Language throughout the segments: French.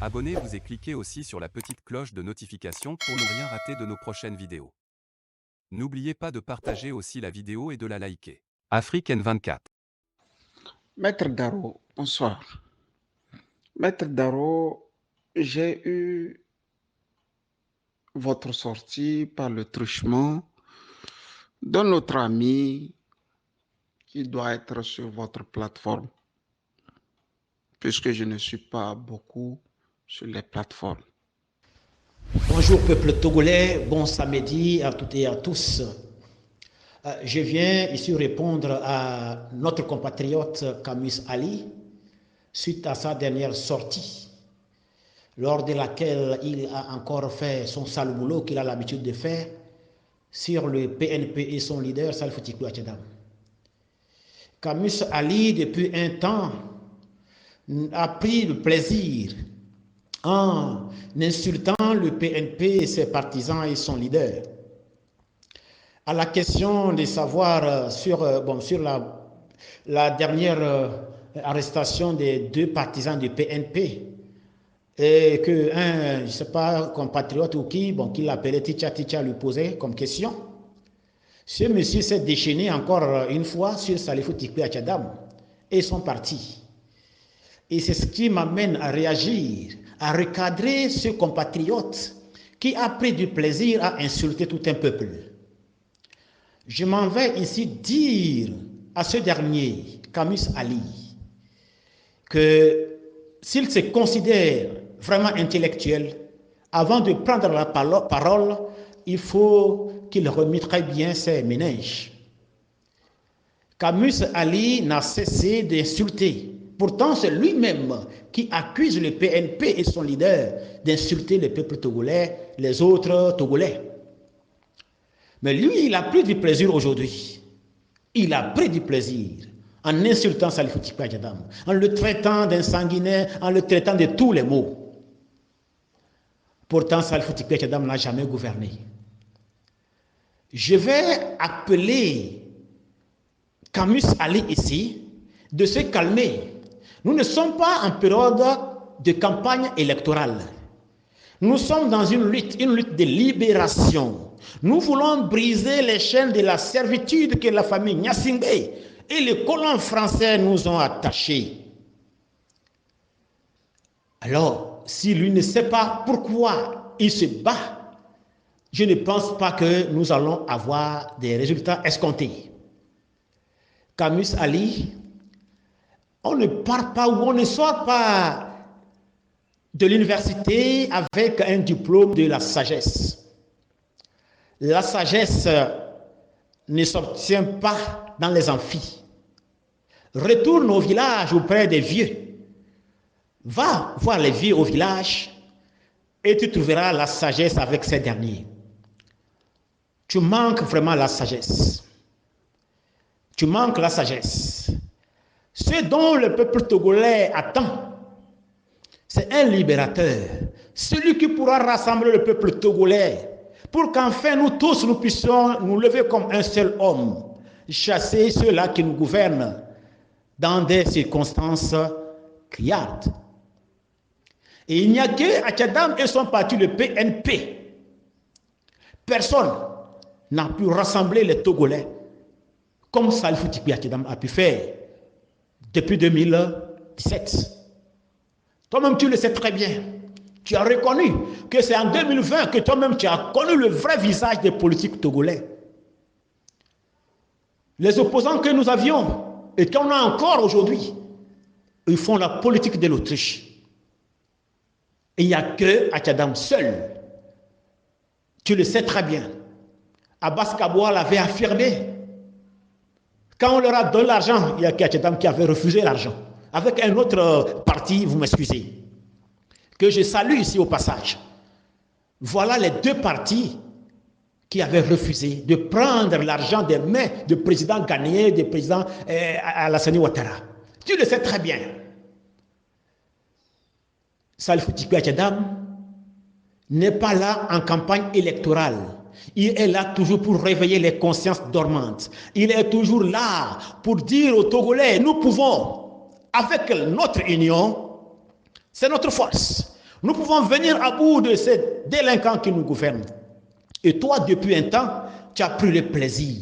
Abonnez-vous et cliquez aussi sur la petite cloche de notification pour ne rien rater de nos prochaines vidéos. N'oubliez pas de partager aussi la vidéo et de la liker. Afrique N24. Maître Darro, bonsoir. Maître Darro, j'ai eu votre sortie par le truchement de notre ami qui doit être sur votre plateforme, puisque je ne suis pas beaucoup sur les plateformes. Bonjour peuple togolais, bon samedi à toutes et à tous. Je viens ici répondre à notre compatriote Camus Ali suite à sa dernière sortie, lors de laquelle il a encore fait son sale boulot qu'il a l'habitude de faire sur le PNP et son leader Salif Tikou Atchedam. Camus Ali, depuis un temps, a pris le plaisir en insultant le PNP et ses partisans et son leader. À la question de savoir sur la dernière arrestation des deux partisans du PNP, et qu'un, je ne sais pas, compatriote ou qui l'appelait Ticha lui posait comme question, ce monsieur s'est déchaîné encore une fois sur Salifou Tikou Atchedam et son parti. Et c'est ce qui m'amène à réagir, à recadrer ce compatriote qui a pris du plaisir à insulter tout un peuple. Je m'en vais ici dire à ce dernier, Camus Ali, que s'il se considère vraiment intellectuel, avant de prendre la parole, il faut qu'il remue très bien ses méninges. Camus Ali n'a cessé d'insulter. Pourtant, c'est lui-même qui accuse le PNP et son leader d'insulter le peuple togolais, les autres Togolais. Mais lui, il a pris du plaisir aujourd'hui. Il a pris du plaisir en insultant Salifou Tikou Atchedam, en le traitant d'un sanguinaire, en le traitant de tous les maux. Pourtant, Salifou Tikou Atchedam n'a jamais gouverné. Je vais appeler Camus Ali ici de se calmer. Nous ne sommes pas en période de campagne électorale. Nous sommes dans une lutte de libération. Nous voulons briser les chaînes de la servitude que la famille Gnassingbé et les colons français nous ont attachés. Alors, si lui ne sait pas pourquoi il se bat, je ne pense pas que nous allons avoir des résultats escomptés. Camus Ali, on ne part pas ou on ne sort pas de l'université avec un diplôme de la sagesse. La sagesse ne s'obtient pas dans les amphis. Retourne au village auprès des vieux. Va voir les vieux au village et tu trouveras la sagesse avec ces derniers. Tu manques vraiment la sagesse. Tu manques la sagesse. Ce dont le peuple togolais attend, c'est un libérateur, celui qui pourra rassembler le peuple togolais pour qu'enfin nous tous nous puissions nous lever comme un seul homme, chasser ceux-là qui nous gouvernent dans des circonstances criardes. Et il n'y a que Atchedam et son parti, le PNP. Personne n'a pu rassembler les Togolais comme Salifou Tikou Atchedam a pu faire depuis 2017. Toi-même, tu le sais très bien. Tu as reconnu que c'est en 2020 que toi-même, tu as connu le vrai visage des politiques togolais. Les opposants que nous avions et qu'on a encore aujourd'hui, ils font la politique de l'Autriche. Et il n'y a que Atchedam seul. Tu le sais très bien. Abbas Kaboua l'avait affirmé. Quand on leur a donné l'argent, il y a Atchedam qui avait refusé l'argent. Avec un autre parti, vous m'excusez, que je salue ici au passage. Voilà les deux partis qui avaient refusé de prendre l'argent des mains du président ghanéen, du président Alassane Ouattara. Tu le sais très bien. Salifou Tikou Atchedam n'est pas là en campagne électorale. Il est là toujours pour réveiller les consciences dormantes. Il est toujours là pour dire aux Togolais, nous pouvons, avec notre union, c'est notre force. Nous pouvons venir à bout de ces délinquants qui nous gouvernent. Et toi, depuis un temps, tu as pris le plaisir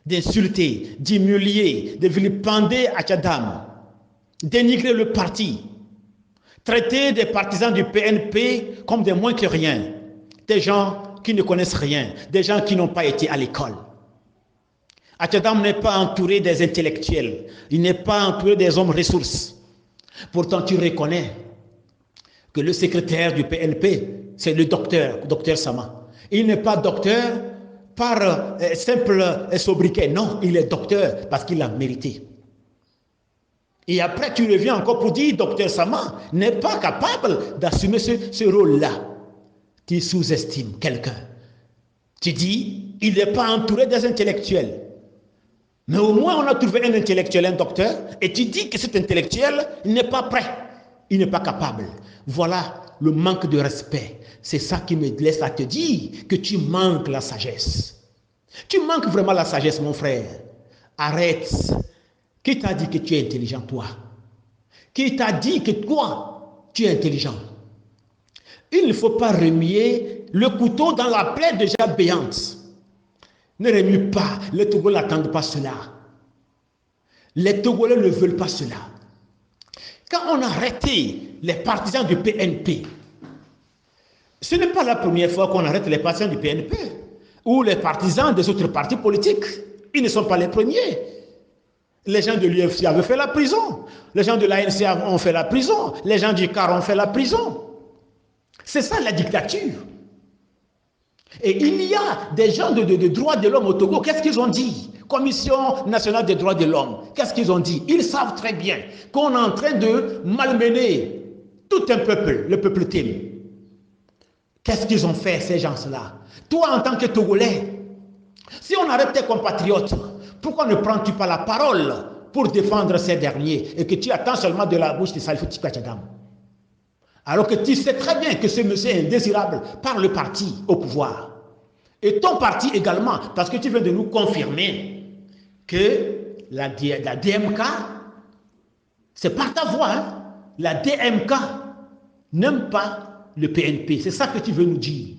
d'insulter, d'humilier, de vilipender Achadam, dénigrer le parti, traiter des partisans du PNP comme des moins que rien, des gens qui ne connaissent rien, des gens qui n'ont pas été à l'école. Achadam n'est pas entouré des intellectuels, il n'est pas entouré des hommes ressources. Pourtant, tu reconnais que le secrétaire du PNP, c'est le docteur Sama. Il n'est pas docteur par simple sobriquet, non, il est docteur parce qu'il a mérité. Et après, tu reviens encore pour dire, docteur Sama n'est pas capable d'assumer ce rôle-là. Tu sous-estimes quelqu'un. Tu dis, il n'est pas entouré des intellectuels. Mais au moins, on a trouvé un intellectuel, un docteur, et tu dis que cet intellectuel n'est pas prêt, il n'est pas capable. Voilà le manque de respect. C'est ça qui me laisse à te dire que tu manques la sagesse. Tu manques vraiment la sagesse, mon frère. Arrête. Qui t'a dit que tu es intelligent, toi? Qui t'a dit que toi, tu es intelligent? Il ne faut pas remuer le couteau dans la plaie déjà béante. Ne remue pas. Les Togolais n'attendent pas cela. Les Togolais ne veulent pas cela. Quand on a arrêté les partisans du PNP, ce n'est pas la première fois qu'on arrête les partisans du PNP ou les partisans des autres partis politiques. Ils ne sont pas les premiers. Les gens de l'UFC avaient fait la prison. Les gens de l'ANC ont fait la prison. Les gens du CAR ont fait la prison. C'est ça la dictature. Et il y a des gens de droits de l'homme au Togo. Qu'est-ce qu'ils ont dit? Commission nationale des droits de l'homme. Qu'est-ce qu'ils ont dit? Ils savent très bien qu'on est en train de malmener tout un peuple, le peuple Tim. Qu'est-ce qu'ils ont fait, ces gens-là? Toi, en tant que Togolais, si on arrête tes compatriotes, pourquoi ne prends-tu pas la parole pour défendre ces derniers et que tu attends seulement de la bouche de Salifou Tchadam? Alors que tu sais très bien que ce monsieur est indésirable par le parti au pouvoir. Et ton parti également, parce que tu viens de nous confirmer que la DMK, c'est par ta voix, hein? La DMK n'aime pas le PNP. C'est ça que tu veux nous dire.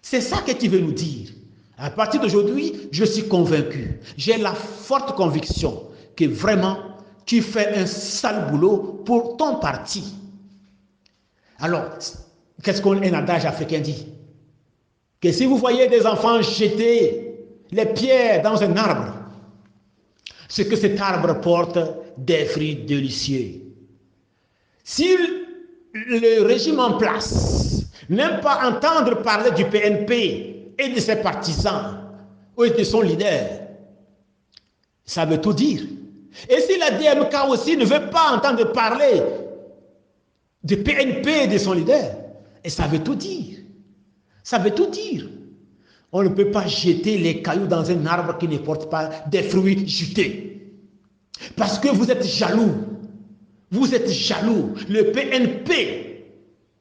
C'est ça que tu veux nous dire. À partir d'aujourd'hui, je suis convaincu. J'ai la forte conviction que vraiment, tu fais un sale boulot pour ton parti. Alors, qu'est-ce qu'un adage africain dit? Que si vous voyez des enfants jeter les pierres dans un arbre, c'est que cet arbre porte des fruits délicieux. Si le régime en place n'aime pas entendre parler du PNP et de ses partisans ou de son leader, ça veut tout dire. Et si la DMK aussi ne veut pas entendre parler du PNP et de son leader, et ça veut tout dire. Ça veut tout dire. On ne peut pas jeter les cailloux dans un arbre qui ne porte pas des fruits jutés. Parce que vous êtes jaloux. Vous êtes jaloux. Le PNP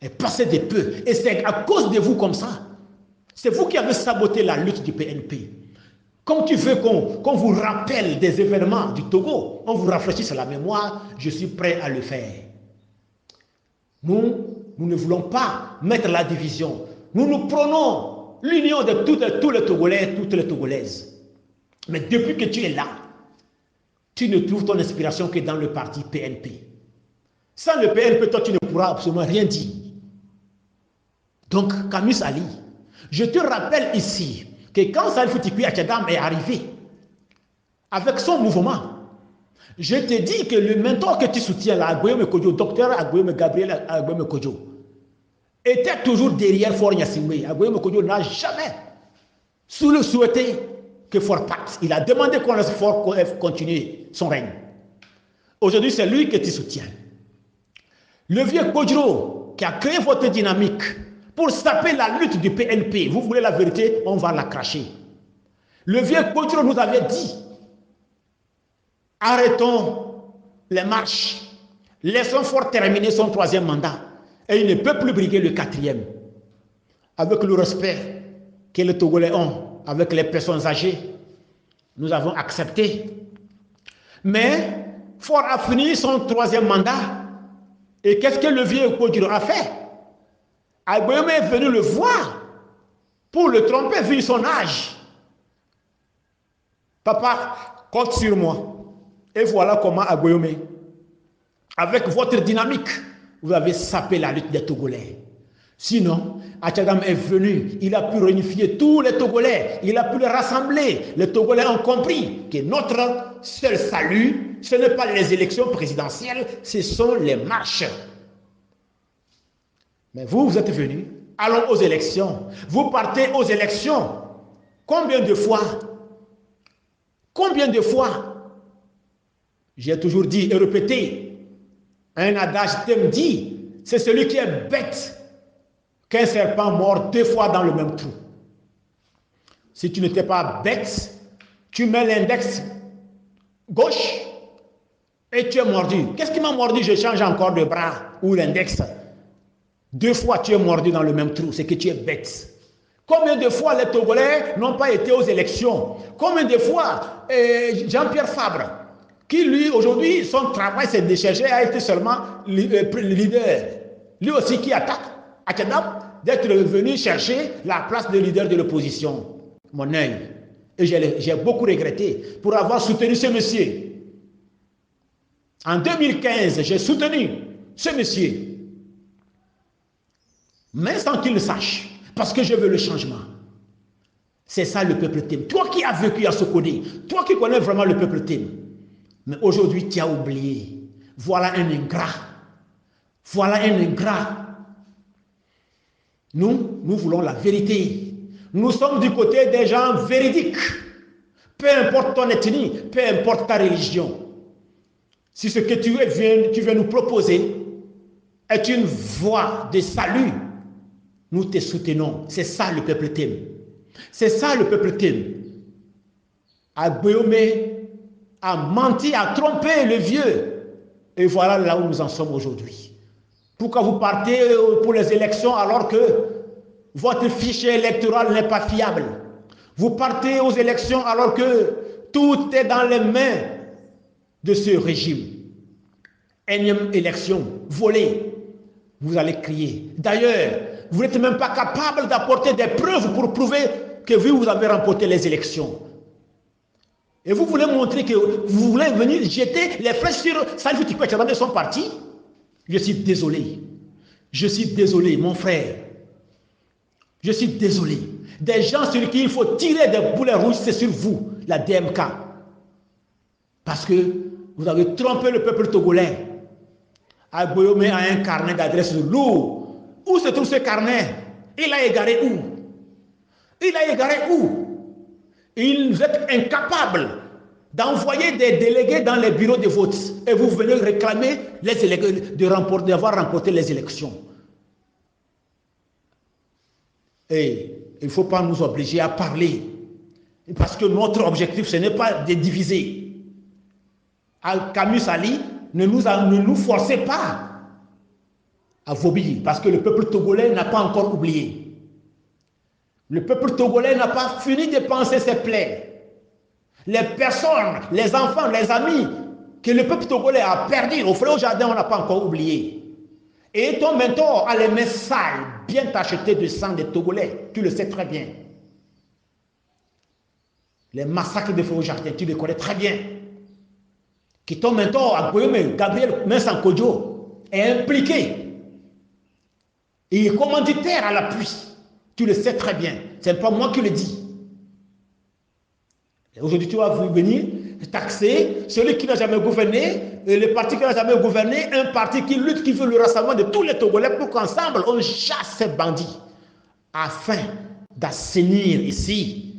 est passé de peu. Et c'est à cause de vous comme ça. C'est vous qui avez saboté la lutte du PNP. Comme tu veux qu'on vous rappelle des événements du Togo, on vous rafraîchisse la mémoire, je suis prêt à le faire. Nous ne voulons pas mettre la division. Nous prenons l'union de tous les Togolais, toutes les Togolaises. Mais depuis que tu es là, tu ne trouves ton inspiration que dans le parti PNP. Sans le PNP, toi, tu ne pourras absolument rien dire. Donc, Camus Ali, je te rappelle ici que quand Salifou Tchadam est arrivé avec son mouvement, je te dis que le mentor que tu soutiens là, Aguayome Kodjo, docteur Aguayome Gabriel Aguayome Kodjo, était toujours derrière Fort Gnassingbé. Aguayome Kodjo n'a jamais souhaité que Fort parte. Il a demandé qu'on laisse Fort continuer son règne. Aujourd'hui, c'est lui que tu soutiens. Le vieux Kodjo qui a créé votre dynamique pour saper la lutte du PNP, vous voulez la vérité, on va la cracher. Le vieux Kodjo nous avait dit, arrêtons les marches, laissons Fort terminer son 3e mandat et il ne peut plus briguer le 4e. Avec le respect que les Togolais ont avec les personnes âgées, nous avons accepté. Mais Fort a fini son 3e mandat Et qu'est-ce que le vieux Kodjiro a fait? Agboyome est venu le voir pour le tromper vu son âge. Papa, compte sur moi. Et voilà comment Agboyome, avec votre dynamique, vous avez sapé la lutte des Togolais. Sinon, Atchadam est venu, il a pu réunifier tous les Togolais, il a pu les rassembler. Les Togolais ont compris que notre seul salut, ce n'est pas les élections présidentielles, ce sont les marches. Mais vous, vous êtes venus, allons aux élections. Vous partez aux élections. Combien de fois? Combien de fois? J'ai toujours dit et répété, un adage thème dit, c'est celui qui est bête qu'un serpent mord 2 fois dans le même trou. Si tu n'étais pas bête, tu mets l'index gauche et tu es mordu. Qu'est-ce qui m'a mordu? Je change encore de bras ou l'index. 2 fois tu es mordu dans le même trou, c'est que tu es bête. Combien de fois les Togolais n'ont pas été aux élections? Combien de fois Jean-Pierre Fabre, qui lui aujourd'hui son travail s'est déchargé, a été seulement le leader, lui aussi qui attaque Atchadam d'être venu chercher la place de leader de l'opposition. Mon œil. Et j'ai beaucoup regretté pour avoir soutenu ce monsieur. En 2015, j'ai soutenu ce monsieur. Mais sans qu'il le sache, parce que je veux le changement. C'est ça le peuple t'aime. Toi qui as vécu à Sokodé, toi qui connais vraiment le peuple t'aime. Mais aujourd'hui, tu as oublié. Voilà un ingrat. Voilà un ingrat. Nous voulons la vérité. Nous sommes du côté des gens véridiques. Peu importe ton ethnie, peu importe ta religion. Si ce que tu viens nous proposer est une voie de salut, nous te soutenons. C'est ça le peuple t'aime. C'est ça le peuple t'aime. Agboyome a menti, a trompé le vieux. Et voilà là où nous en sommes aujourd'hui. Pourquoi vous partez pour les élections alors que votre fichier électoral n'est pas fiable? Vous partez aux élections alors que tout est dans les mains de ce régime. Énième élection volée. Vous allez crier. D'ailleurs, vous n'êtes même pas capable d'apporter des preuves pour prouver que vous avez remporté les élections. Et vous voulez montrer que vous voulez venir jeter les flèches sur Salif Tikwe de son parti? Je suis désolé. Je suis désolé, mon frère. Je suis désolé. Des gens sur qui il faut tirer des boulets rouges, c'est sur vous, la DMK. Parce que vous avez trompé le peuple togolais. Agboyome a un carnet d'adresse lourd. Où se trouve ce carnet? Il a égaré où? Il a égaré où? Vous êtes incapables d'envoyer des délégués dans les bureaux de vote et vous venez réclamer d'avoir remporté les élections. Et il ne faut pas nous obliger à parler parce que notre objectif, ce n'est pas de diviser. Camus Ali, ne nous forcez pas à vomir parce que le peuple togolais n'a pas encore oublié. Le peuple togolais n'a pas fini de penser ses plaies. Les personnes, les enfants, les amis que le peuple togolais a perdus au Frère au Jardin, on n'a pas encore oublié. Et ton mentor a les mains sales, bien tachetées de sang des Togolais. Tu le sais très bien. Les massacres de Frère au Jardin, tu les connais très bien. Que ton mentor, Agboyome, Gabriel Mensankodjo, est impliqué. Il est commanditaire à l'appui. Tu le sais très bien. Ce n'est pas moi qui le dis. Aujourd'hui, tu vas venir taxer celui qui n'a jamais gouverné, et le parti qui n'a jamais gouverné, un parti qui lutte, qui veut le rassemblement de tous les Togolais pour qu'ensemble, on chasse ces bandits afin d'assainir ici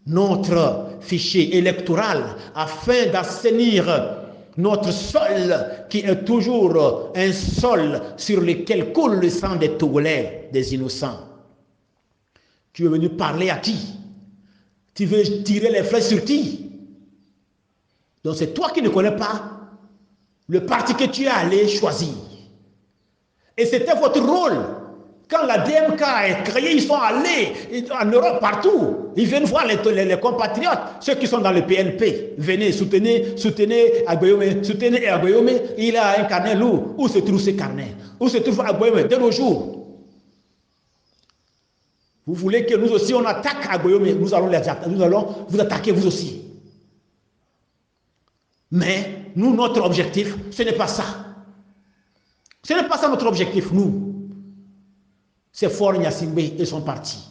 notre fichier électoral, afin d'assainir notre sol qui est toujours un sol sur lequel coule le sang des Togolais, des innocents. Tu es venu parler à qui? Tu veux tirer les flèches sur qui? Donc c'est toi qui ne connais pas le parti que tu es allé choisir. Et c'était votre rôle Quand la DMK est créée, ils sont allés en Europe partout. Ils viennent voir les compatriotes, ceux qui sont dans le PNP. Venez, soutenez Agboyome, soutenez Agboyome. Il a un carnet lourd. Où se trouve ce carnet? Où se trouve Agboyome de nos jours? Vous voulez que nous aussi on attaque Agboyome? Nous allons vous attaquer vous aussi. Mais nous, notre objectif, ce n'est pas ça. Ce n'est pas ça notre objectif, nous. C'est Faure Gnassingbé et son parti.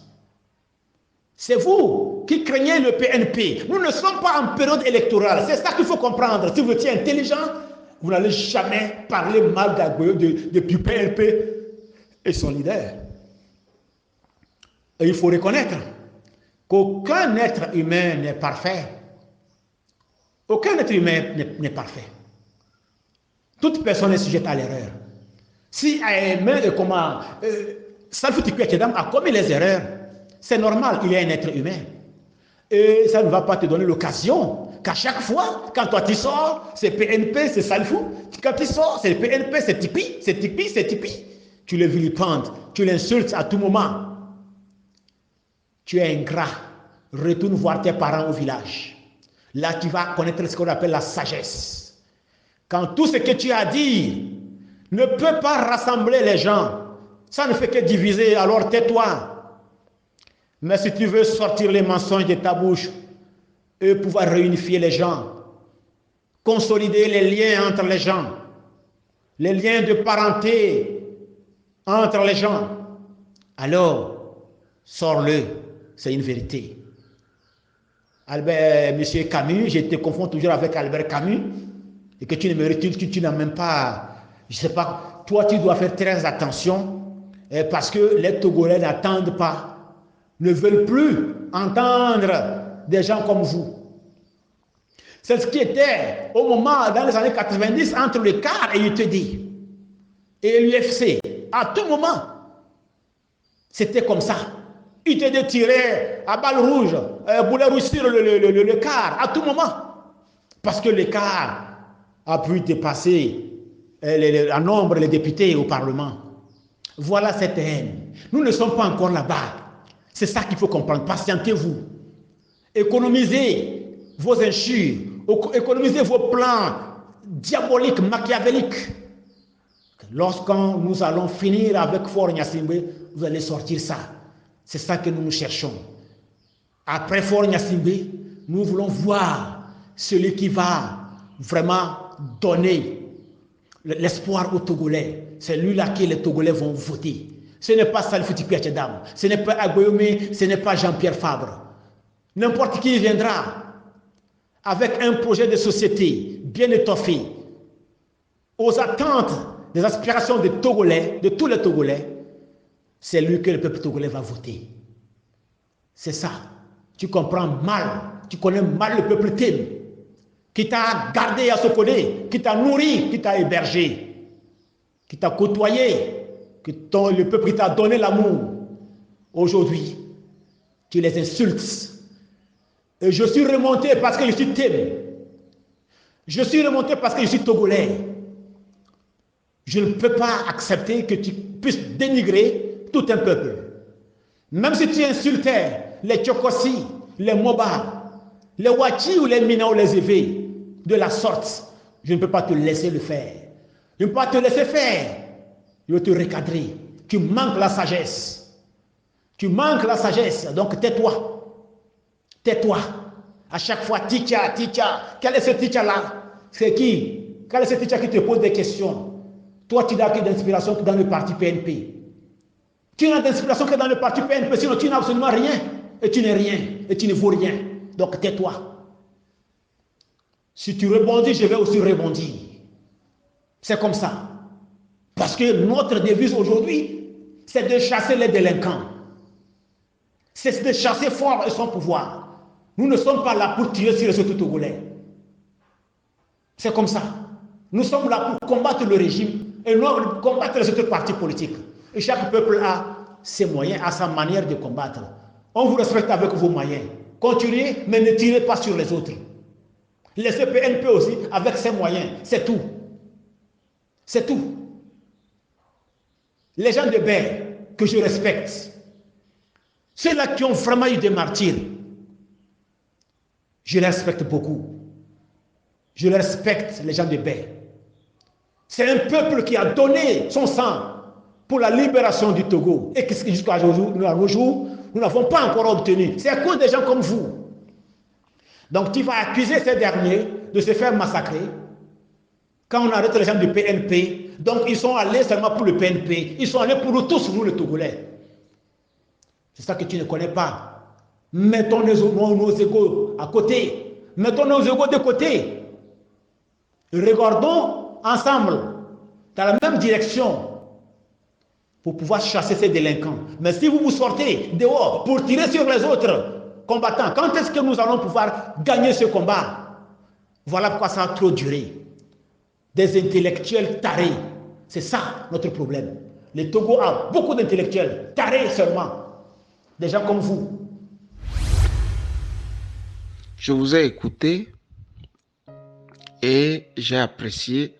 C'est vous qui craignez le PNP. Nous ne sommes pas en période électorale. C'est ça qu'il faut comprendre. Si vous étiez intelligent, vous n'allez jamais parler mal du PNP et son leader. Et il faut reconnaître qu'aucun être humain n'est parfait. Aucun être humain n'est parfait. Toute personne est sujette à l'erreur. Si Salfou Tikpi Etchedam a commis les erreurs, c'est normal, il est un être humain. Et ça ne va pas te donner l'occasion qu'à chaque fois, quand toi tu sors, c'est PNP, c'est Salfou. Quand tu sors, c'est PNP, c'est Tikpi, c'est Tikpi, c'est Tikpi. Tu le vilipendes, tu l'insultes à tout moment. Tu es ingrat. Retourne voir tes parents au village. Là, tu vas connaître ce qu'on appelle la sagesse. Quand tout ce que tu as dit ne peut pas rassembler les gens, ça ne fait que diviser, alors tais-toi. Mais si tu veux sortir les mensonges de ta bouche et pouvoir réunifier les gens, consolider les liens entre les gens, les liens de parenté entre les gens, alors sors-le, c'est une vérité. Monsieur Camus, je te confonds toujours avec Albert Camus, et que tu ne me retiens, tu n'as même pas, je ne sais pas, toi tu dois faire très attention, parce que les Togolais n'attendent pas, ne veulent plus entendre des gens comme vous. C'est ce qui était au moment, dans les années 90, entre le CAR et l'UTD et l'UFC. À tout moment, c'était comme ça. UTD tirait à balles rouges, boulet rouge sur le CAR, à tout moment. Parce que le CAR a pu dépasser en nombre les députés au Parlement. Voilà cette haine. Nous ne sommes pas encore là-bas. C'est ça qu'il faut comprendre. Patientez-vous. Économisez vos injures. Économisez vos plans diaboliques, machiavéliques. Lorsque nous allons finir avec Faure Gnassingbé, vous allez sortir ça. C'est ça que nous cherchons. Après Faure Gnassingbé, nous voulons voir celui qui va vraiment donner l'espoir aux Togolais. C'est lui-là que les Togolais vont voter. Ce n'est pas Salfou Tikpi Etchedam, ce n'est pas Agboyome, ce n'est pas Jean-Pierre Fabre. N'importe qui viendra avec un projet de société bien étoffé, aux attentes, des aspirations des Togolais, de tous les Togolais, c'est lui que le peuple togolais va voter. C'est ça. Tu comprends mal, tu connais mal le peuple Tim, qui t'a gardé à Sokone, qui t'a nourri, qui t'a hébergé, qui t'a côtoyé, le peuple qui t'a donné l'amour. Aujourd'hui, tu les insultes. Et je suis remonté parce que je suis Tim. Je suis remonté parce que je suis Togolais. Je ne peux pas accepter que tu puisses dénigrer tout un peuple. Même si tu insultais les Tchokossi, les Moba, les Wachi ou les Mina ou les Évé, de la sorte, je ne peux pas te laisser le faire. Je ne peux pas te laisser faire. Je vais te recadrer. Tu manques la sagesse. Tu manques la sagesse. Donc tais-toi. Tais-toi. À chaque fois, Ticha. Quel est ce Ticha-là? C'est qui? Quel est ce Ticha qui te pose des questions? Toi, tu n'as que d'inspiration que dans le parti PNP. Tu n'as d'inspiration que dans le parti PNP, sinon tu n'as absolument rien. Et tu n'es rien. Et tu ne vaux rien. Donc tais-toi. Si tu rebondis, je vais aussi rebondir. C'est comme ça. Parce que notre devise aujourd'hui, c'est de chasser les délinquants. C'est de chasser Faure et son pouvoir. Nous ne sommes pas là pour tirer sur les autres Togolais. C'est comme ça. Nous sommes là pour combattre le régime et non combattre les autres partis politiques. Et chaque peuple a ses moyens, a sa manière de combattre. On vous respecte avec vos moyens. Continuez, mais ne tirez pas sur les autres. Laissez PNP aussi avec ses moyens. C'est tout. C'est tout. Les gens de Baie, que je respecte, ceux-là qui ont vraiment eu des martyrs, je les respecte beaucoup. Je respecte les gens de Baie. C'est un peuple qui a donné son sang pour la libération du Togo. Et jusqu'à nos jours, nous n'avons pas encore obtenu. C'est à cause des gens comme vous. Donc tu vas accuser ces derniers de se faire massacrer. Quand on arrête les gens du PNP, donc ils sont allés seulement pour le PNP. Ils sont allés pour nous tous, nous les Togolais. C'est ça que tu ne connais pas. Mettons nos égos à côté. Mettons nos égos de côté. Regardons ensemble dans la même direction pour pouvoir chasser ces délinquants. Mais si vous vous sortez dehors pour tirer sur les autres combattants, quand est-ce que nous allons pouvoir gagner ce combat? Voilà pourquoi ça a trop duré. Des intellectuels tarés. C'est ça notre problème. Le Togo a beaucoup d'intellectuels tarés seulement. Des gens comme vous. Je vous ai écouté et j'ai apprécié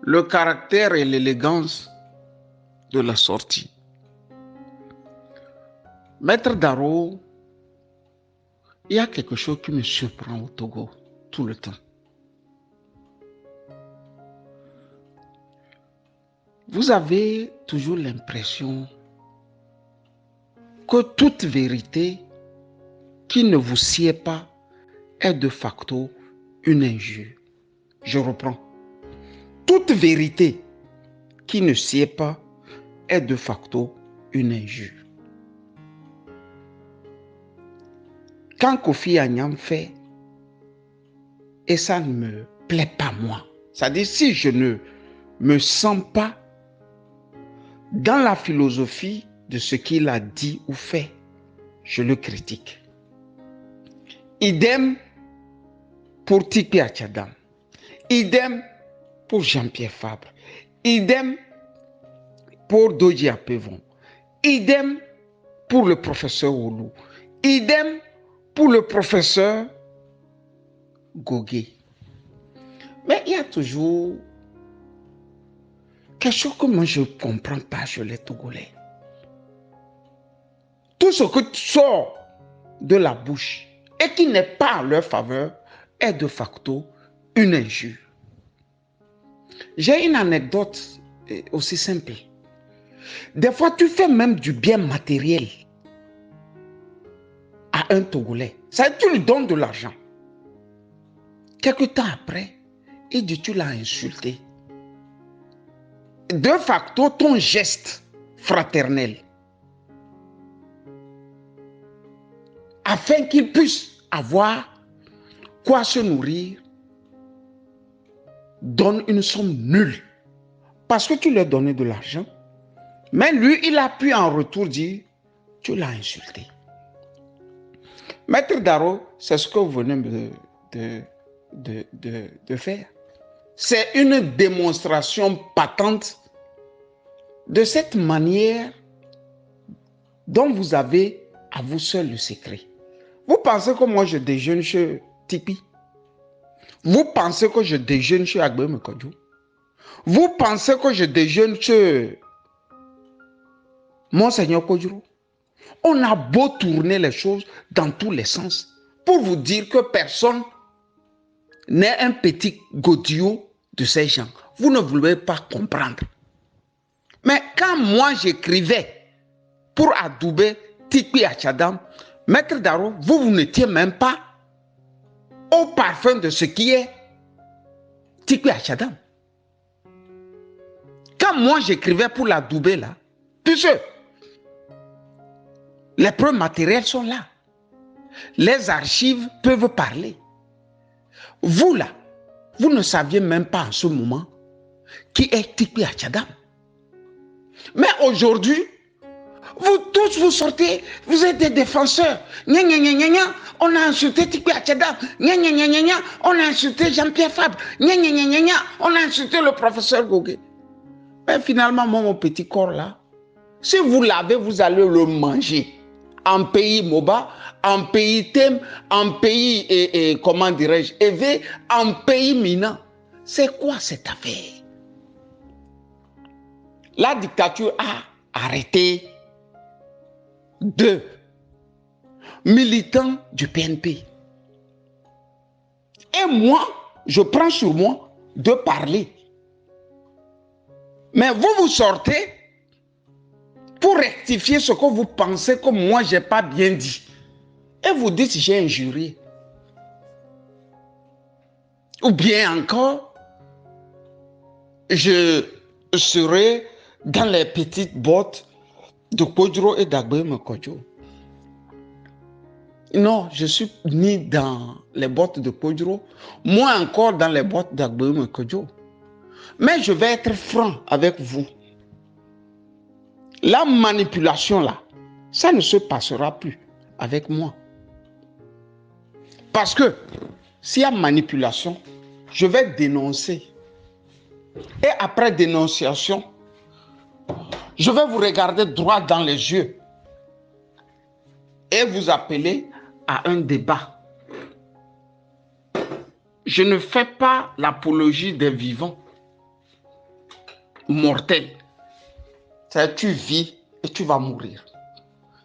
le caractère et l'élégance de la sortie. Maître Darrow, il y a quelque chose qui me surprend au Togo tout le temps. Vous avez toujours l'impression que toute vérité qui ne vous sied pas est de facto une injure. Je reprends. Toute vérité qui ne sied pas est de facto une injure. Quand Kofi Annan fait, et ça ne me plaît pas moi, c'est-à-dire si je ne me sens pas dans la philosophie de ce qu'il a dit ou fait, je le critique. Idem pour Tikpi Achadam. Idem pour Jean-Pierre Fabre. Idem pour Dodji Apevon. Idem pour le professeur Oulou. Idem pour le professeur Gogué. Mais il y a toujours quelque chose que moi je ne comprends pas chez les Togolais. Tout ce qui sort de la bouche et qui n'est pas en leur faveur est de facto une injure. J'ai une anecdote aussi simple. Des fois, tu fais même du bien matériel à un Togolais. Ça, tu lui donnes de l'argent. Quelque temps après, il dit tu l'as insulté. De facto, ton geste fraternel, afin qu'il puisse avoir quoi se nourrir, donne une somme nulle. Parce que tu lui as donné de l'argent. Mais lui, il a pu en retour dire, tu l'as insulté. Maître Darrow, c'est ce que vous venez de faire. C'est une démonstration patente de cette manière dont vous avez à vous seul le secret. Vous pensez que moi je déjeune chez Tikpi? Vous pensez que je déjeune chez Agbem Kodjo? Vous pensez que je déjeune chez Monseigneur Kodjo? On a beau tourner les choses dans tous les sens pour vous dire que personne n'est un petit godillot de ces gens. Vous ne voulez pas comprendre. Mais quand moi j'écrivais pour adouber Tikpi Achadam, Maître Darrow, vous n'étiez même pas au parfum de ce qui est Tikpi Achadam. Quand moi j'écrivais pour l'adouber là, puisque les preuves matérielles sont là, les archives peuvent parler. Vous là, vous ne saviez même pas en ce moment qui est Tikpi Achadam. Mais aujourd'hui, vous tous vous sortez, vous êtes des défenseurs. Gna, gna, gna, gna, gna. On a insulté Tikpi Achadam. Gna, gna, gna, gna, gna. On a insulté Jean-Pierre Fabre. Gna, gna, gna, gna, gna. On a insulté le professeur Gogué. Mais finalement, moi, mon petit corps là, si vous l'avez, vous allez le manger. En pays Moba, en pays Tem, en pays, comment dirais-je, Évé, en pays Mina. C'est quoi cette affaire? La dictature arrêter 2 militants du PNP. Et moi, je prends sur moi de parler. Mais vous sortez pour rectifier ce que vous pensez que moi, je n'ai pas bien dit. Et vous dites, j'ai injurié. Ou bien encore, je serai dans les petites bottes de Kodjo et d'Agbeum Kodjo. Non, je suis ni dans les bottes de Kodjo, moins encore dans les bottes d'Agbeum Kodjo. Mais je vais être franc avec vous. La manipulation là, ça ne se passera plus avec moi. Parce que s'il y a manipulation, je vais dénoncer. Et après dénonciation, je vais vous regarder droit dans les yeux et vous appeler à un débat. Je ne fais pas l'apologie des vivants mortels. C'est-à-dire tu vis et tu vas mourir.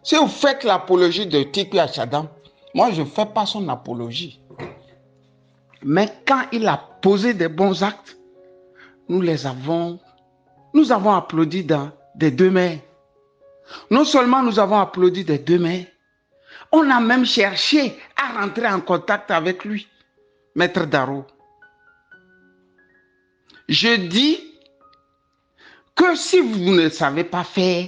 Si vous faites l'apologie de Tikpi Achadam, moi je ne fais pas son apologie. Mais quand il a posé des bons actes, nous avons applaudi des 2 mains. Non seulement nous avons applaudi des 2 mains, on a même cherché à rentrer en contact avec lui, Maître Darrow. Je dis que si vous ne savez pas faire,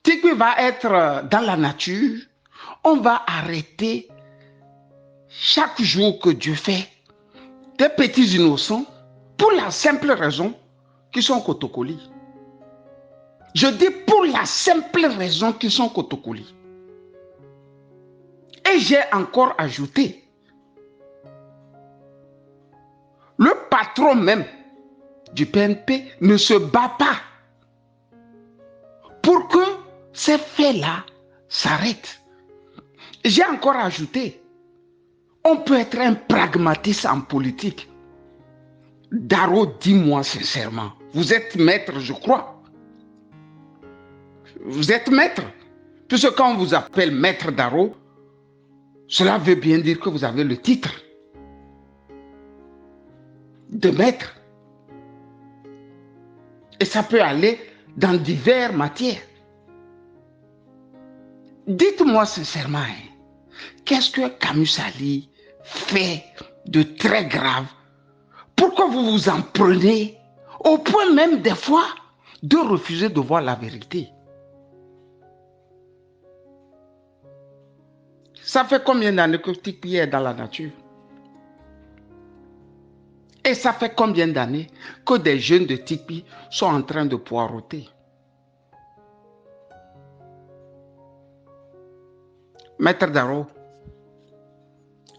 Tikpi va être dans la nature, on va arrêter chaque jour que Dieu fait des petits innocents pour la simple raison qu'ils sont Kotokoli. Je dis pour la simple raison qu'ils sont Kotokoli. Et j'ai encore ajouté, le patron même du PNP ne se bat pas pour que ces faits-là s'arrêtent. J'ai encore ajouté, on peut être un pragmatiste en politique. Darrow, dis-moi sincèrement, vous êtes maître, je crois. Vous êtes maître. Puisque quand on vous appelle maître Darrow, cela veut bien dire que vous avez le titre de maître. Et ça peut aller dans diverses matières. Dites-moi sincèrement, qu'est-ce que Camus Ali fait de très grave? Pourquoi vous vous en prenez au point même des fois de refuser de voir la vérité? Ça fait combien d'années que Tikpi est dans la nature? Et ça fait combien d'années que des jeunes de Tikpi sont en train de poireauter? Maître Darrow,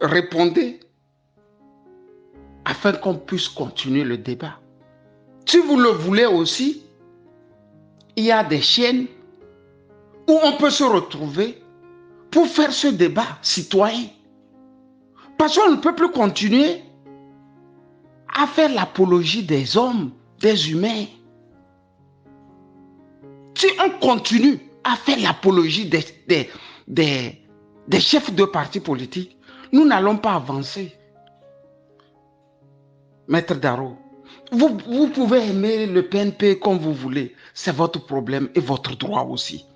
répondez afin qu'on puisse continuer le débat. Si vous le voulez aussi, il y a des chaînes où on peut se retrouver pour faire ce débat citoyen. Parce qu'on ne peut plus continuer à faire l'apologie des hommes, des humains. Si on continue à faire l'apologie des chefs de partis politiques, nous n'allons pas avancer. Maître Darrow, vous pouvez aimer le PNP comme vous voulez. C'est votre problème et votre droit aussi.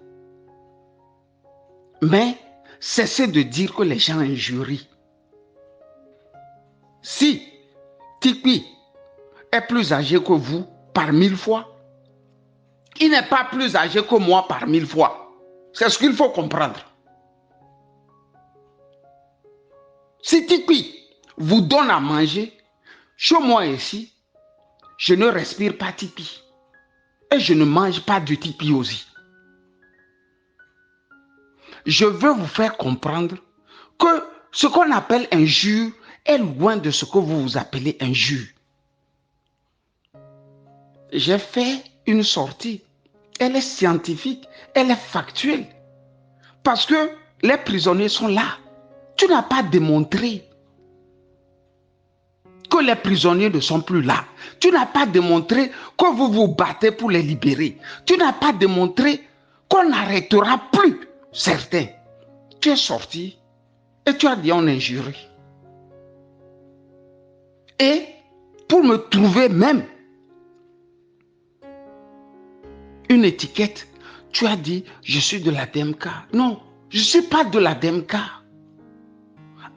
Mais cessez de dire que les gens injurient. Si Tikpi est plus âgé que vous par 1000 fois, il n'est pas plus âgé que moi par 1000 fois. C'est ce qu'il faut comprendre. Si Tikpi vous donne à manger, chez moi ici, je ne respire pas Tikpi. Et je ne mange pas du Tikpi aussi. Je veux vous faire comprendre que ce qu'on appelle injure est loin de ce que vous appelez injure. J'ai fait une sortie. Elle est scientifique, elle est factuelle. Parce que les prisonniers sont là. Tu n'as pas démontré que les prisonniers ne sont plus là. Tu n'as pas démontré que vous vous battez pour les libérer. Tu n'as pas démontré qu'on n'arrêtera plus certains. Tu es sorti et tu as dit on injurie. Et pour me trouver même une étiquette, tu as dit je suis de la DMK. Non, je ne suis pas de la DMK.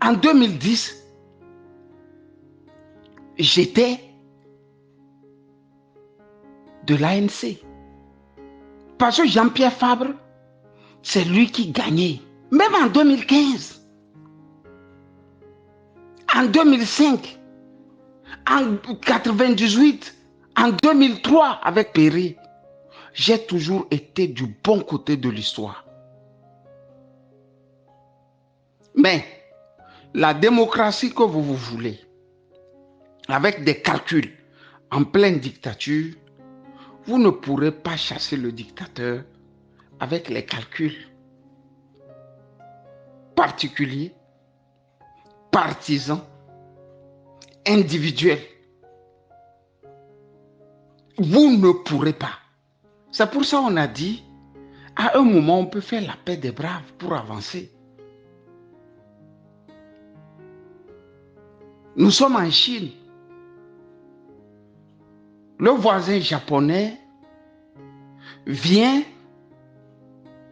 En 2010, j'étais de l'ANC. Parce que Jean-Pierre Fabre, c'est lui qui gagnait. Même en 2015, en 2005, en 98, en 2003 avec Péry, j'ai toujours été du bon côté de l'histoire. Mais la démocratie que vous voulez, avec des calculs en pleine dictature, vous ne pourrez pas chasser le dictateur avec les calculs particuliers, partisans, individuels. Vous ne pourrez pas. C'est pour ça qu'on a dit, à un moment, on peut faire la paix des braves pour avancer. Nous sommes en Chine. Le voisin japonais vient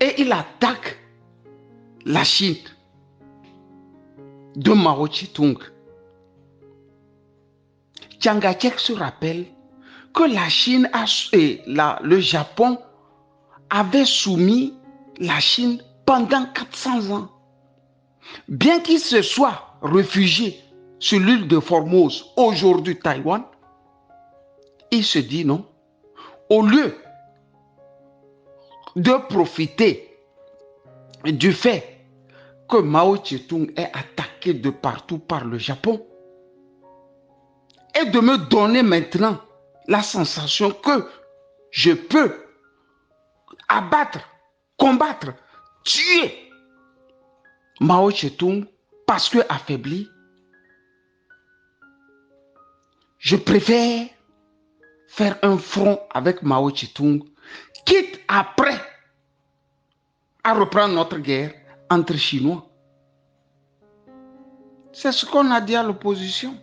et il attaque la Chine de Mao Tse-tung. Chiang Kai-shek se rappelle que la Chine et le Japon avaient soumis la Chine pendant 400 ans. Bien qu'il se soit réfugié sur l'île de Formose, aujourd'hui Taïwan, il se dit non, au lieu de profiter du fait que Mao Tse-tung est attaqué de partout par le Japon et de me donner maintenant la sensation que je peux abattre, combattre, tuer Mao Tse-tung parce que affaibli, je préfère faire un front avec Mao Tse-tung, quitte après à reprendre notre guerre entre Chinois. C'est ce qu'on a dit à l'opposition.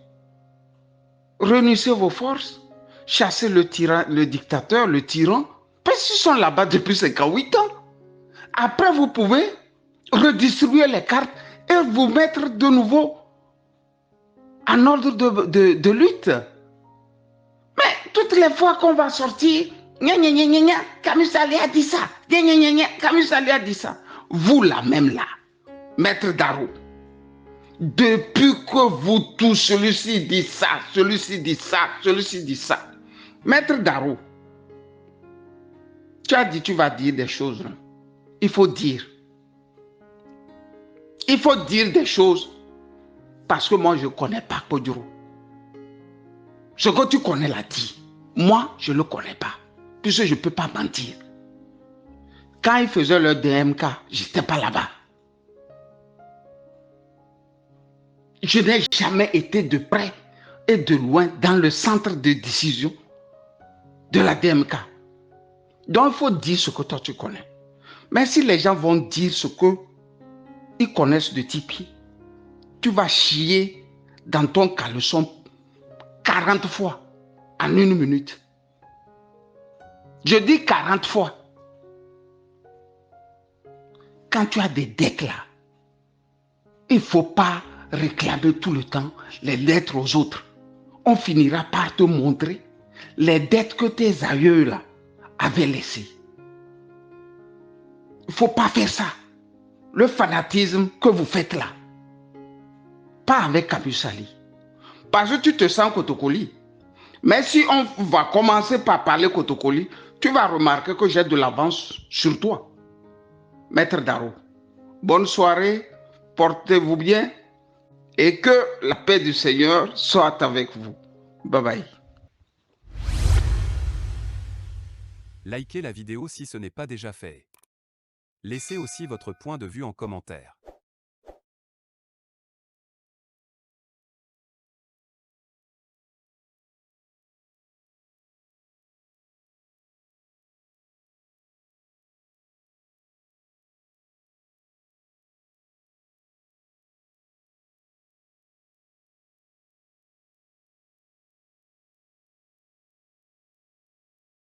Réunissez vos forces, chassez le tyran, le dictateur, le tyran, parce qu'ils sont là-bas depuis 58 ans. Après, vous pouvez redistribuer les cartes et vous mettre de nouveau en ordre de lutte. Mais toutes les fois qu'on va sortir, Camus Sali a dit ça, Camus Sali a dit ça. Vous là même là, Maître Darou, depuis que vous tous, celui-ci dit ça, celui-ci dit ça, celui-ci dit ça. Maître Darou, tu as dit tu vas dire des choses. Là. Il faut dire. Il faut dire des choses parce que moi je ne connais pas Kodjoro. Ce que tu connais l'a dit. Moi, je ne le connais pas. Puisque je ne peux pas mentir. Quand ils faisaient leur DMK, je n'étais pas là-bas. Je n'ai jamais été de près et de loin dans le centre de décision de la DMK. Donc, il faut dire ce que toi tu connais. Mais si les gens vont dire ce qu'ils connaissent de Tipeee, tu vas chier dans ton caleçon 40 fois en 1 minute. Je dis 40 fois. Quand tu as des dettes là, il ne faut pas réclamer tout le temps les dettes aux autres. On finira par te montrer les dettes que tes aïeux là avaient laissées. Il ne faut pas faire ça. Le fanatisme que vous faites là. Pas avec Camus Sali. Parce que tu te sens Kotokoli. Mais si on va commencer par parler Kotokoli, tu vas remarquer que j'ai de l'avance sur toi. Maître Darou, bonne soirée, portez-vous bien et que la paix du Seigneur soit avec vous. Bye bye. Likez la vidéo si ce n'est pas déjà fait. Laissez aussi votre point de vue en commentaire.